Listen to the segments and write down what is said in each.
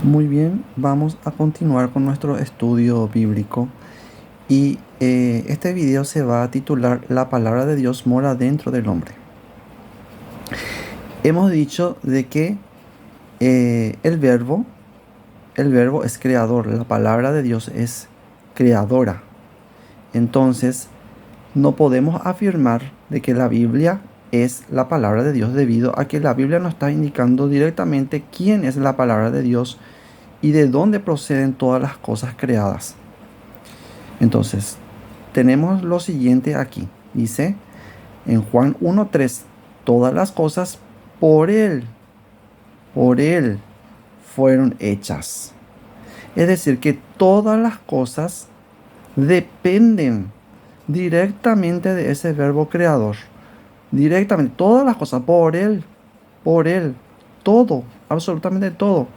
Muy bien, vamos a continuar con nuestro estudio bíblico y este video se va a titular La palabra de Dios mora dentro del hombre. Hemos dicho de que el verbo es creador, la palabra de Dios es creadora. Entonces, no podemos afirmar de que la Biblia es la palabra de Dios debido a que la Biblia nos está indicando directamente quién es la palabra de Dios y de dónde proceden todas las cosas creadas. Entonces, tenemos lo siguiente aquí. Dice en Juan 1:3, todas las cosas por Él fueron hechas. Es decir, que todas las cosas dependen directamente de ese verbo creador. Directamente, todas las cosas por Él, todo, absolutamente todo,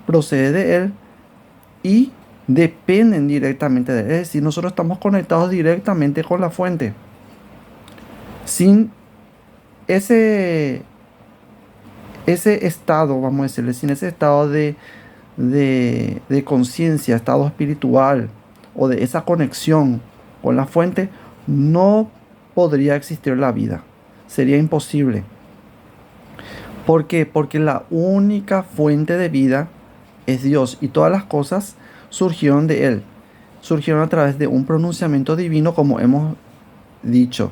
procede de Él y dependen directamente de Él. Es decir, nosotros estamos conectados directamente con la fuente. Sin ese, ese estado, vamos a decirle, sin ese estado de conciencia, estado espiritual o de esa conexión con la fuente, no podría existir la vida. Sería imposible. ¿Por qué? Porque la única fuente de vida es Dios y todas las cosas surgieron de Él. Surgieron a través de un pronunciamiento divino, como hemos dicho.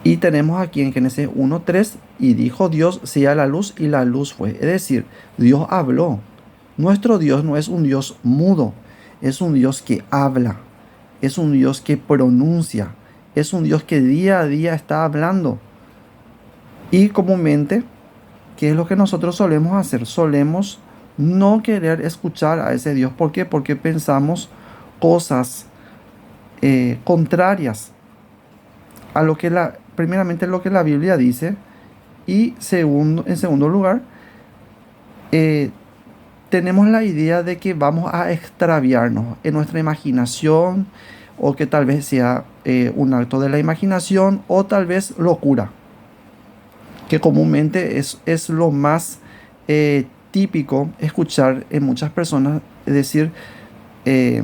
Y tenemos aquí en Génesis 1:3, y dijo Dios, sea la luz, y la luz fue. Es decir, Dios habló. Nuestro Dios no es un Dios mudo, es un Dios que habla, es un Dios que pronuncia, es un Dios que día a día está hablando. Y comúnmente, ¿qué es lo que nosotros solemos hacer? Solemos no querer escuchar a ese Dios. ¿Por qué? Porque pensamos cosas contrarias a lo que primeramente lo que la Biblia dice, y en segundo lugar, eh, tenemos la idea de que vamos a extraviarnos en nuestra imaginación, o que tal vez sea un acto de la imaginación, o tal vez locura, que comúnmente es lo más típico escuchar en muchas personas, es decir, eh,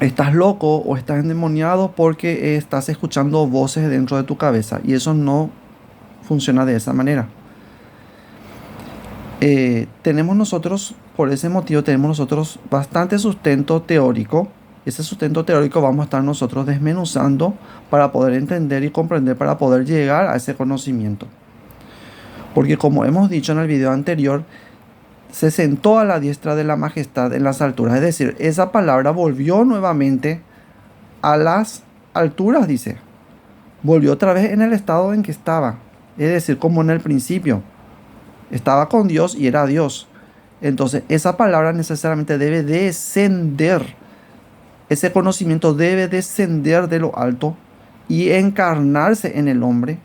estás loco o estás endemoniado porque estás escuchando voces dentro de tu cabeza, y eso no funciona de esa manera. Tenemos nosotros, por ese motivo, tenemos nosotros bastante sustento teórico. Ese sustento teórico vamos a estar nosotros desmenuzando para poder entender y comprender, para poder llegar a ese conocimiento. Porque como hemos dicho en el video anterior, se sentó a la diestra de la majestad en las alturas. Es decir, esa palabra volvió nuevamente a las alturas, dice. Volvió otra vez en el estado en que estaba. Es decir, como en el principio. Estaba con Dios y era Dios. Entonces, esa palabra necesariamente debe descender. Ese conocimiento debe descender de lo alto y encarnarse en el hombre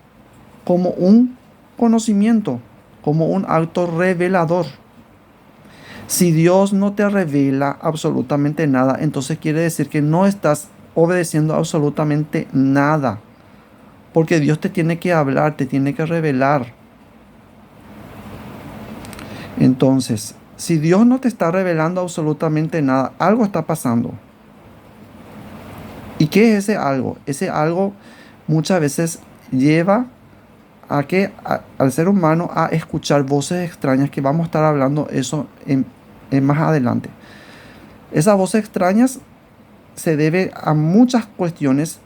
como un conocimiento, como un acto revelador. Si Dios no te revela absolutamente nada, entonces quiere decir que no estás obedeciendo absolutamente nada. Porque Dios te tiene que hablar, te tiene que revelar. Entonces, si Dios no te está revelando absolutamente nada, algo está pasando. ¿Y qué es ese algo? Ese algo muchas veces lleva a que al ser humano a escuchar voces extrañas, que vamos a estar hablando eso en más adelante. Esas voces extrañas se debe a muchas cuestiones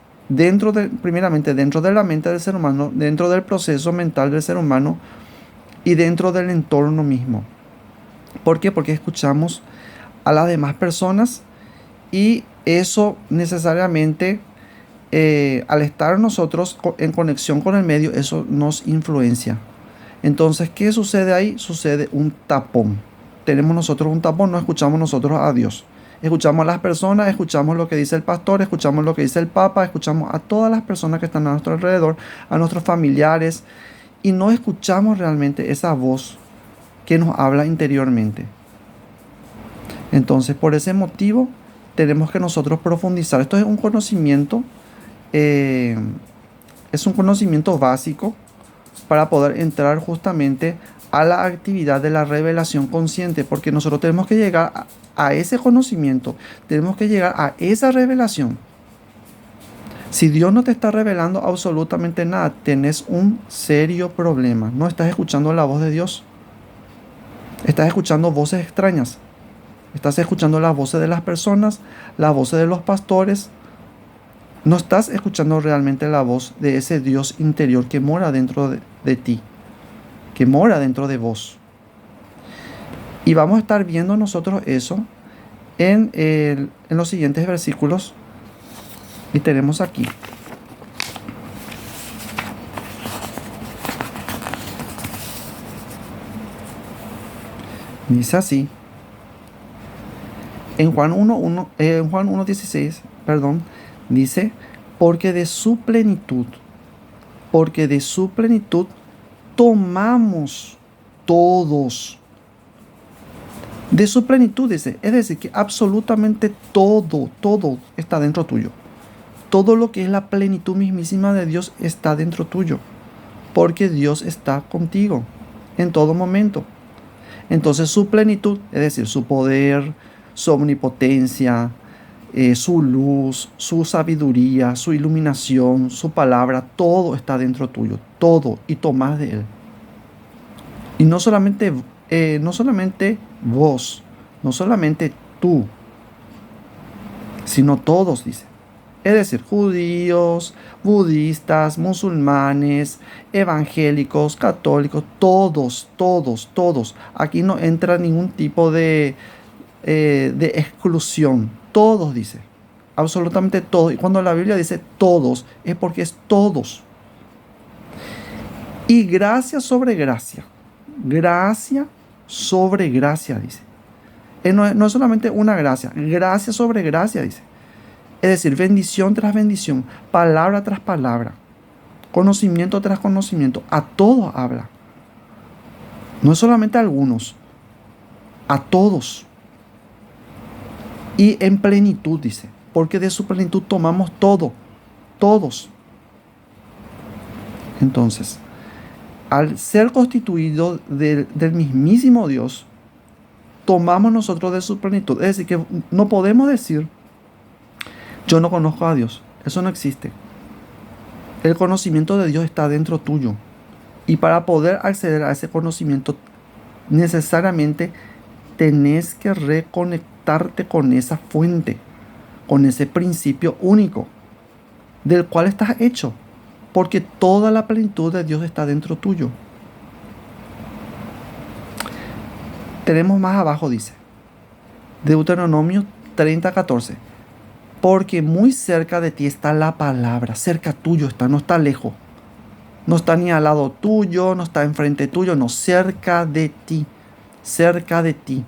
primeramente dentro de la mente del ser humano, dentro del proceso mental del ser humano y dentro del entorno mismo. ¿Por qué? Porque escuchamos a las demás personas, y eso necesariamente, al estar nosotros en conexión con el medio, eso nos influencia. Entonces, ¿qué sucede ahí? Sucede un tapón. Tenemos nosotros un tapón, no escuchamos nosotros a Dios. Escuchamos a las personas, escuchamos lo que dice el pastor, escuchamos lo que dice el papa, escuchamos a todas las personas que están a nuestro alrededor, a nuestros familiares, y no escuchamos realmente esa voz que nos habla interiormente. Entonces, por ese motivo, tenemos que nosotros profundizar. Esto es un conocimiento básico para poder entrar justamente a la actividad de la revelación consciente, porque nosotros tenemos que llegar a ese conocimiento, tenemos que llegar a esa revelación. Si Dios no te está revelando absolutamente nada, tenés un serio problema. No estás escuchando la voz de Dios. Estás escuchando voces extrañas. Estás escuchando las voces de las personas, las voces de los pastores. No estás escuchando realmente la voz de ese Dios interior que mora dentro de ti, que mora dentro de vos. Y vamos a estar viendo nosotros eso en los siguientes versículos. Y tenemos aquí. Dice así. En Juan 1:16, perdón, dice, porque de su plenitud tomamos todos. De su plenitud, dice, es decir, que absolutamente todo está dentro tuyo. Todo lo que es la plenitud mismísima de Dios está dentro tuyo, porque Dios está contigo en todo momento. Entonces su plenitud, es decir, su poder, su omnipotencia, su luz, su sabiduría, su iluminación, su palabra, todo está dentro tuyo, todo, y tomás de Él. Y no solamente vos, no solamente tú, sino todos, dice. Es decir, judíos, budistas, musulmanes, evangélicos, católicos, todos. Aquí no entra ningún tipo de exclusión. Todos, dice. Absolutamente todos. Y cuando la Biblia dice todos, es porque es todos. Y gracia sobre gracia. Gracia sobre gracia, dice. No es solamente una gracia. Gracia sobre gracia, dice. Es decir, bendición tras bendición, palabra tras palabra, conocimiento tras conocimiento, a todos habla. No es solamente a algunos, a todos. Y en plenitud, dice, porque de su plenitud tomamos todos. Entonces, al ser constituido del mismísimo Dios, tomamos nosotros de su plenitud. Es decir, que no podemos decir, yo no conozco a Dios. Eso no existe. El conocimiento de Dios está dentro tuyo. Y para poder acceder a ese conocimiento, necesariamente tenés que reconectarte con esa fuente, con ese principio único, del cual estás hecho. Porque toda la plenitud de Dios está dentro tuyo. Tenemos más abajo, dice, Deuteronomio 30:14. Porque muy cerca de ti está la palabra, cerca tuyo está, no está lejos. No está ni al lado tuyo, no está enfrente tuyo, no, cerca de ti, cerca de ti.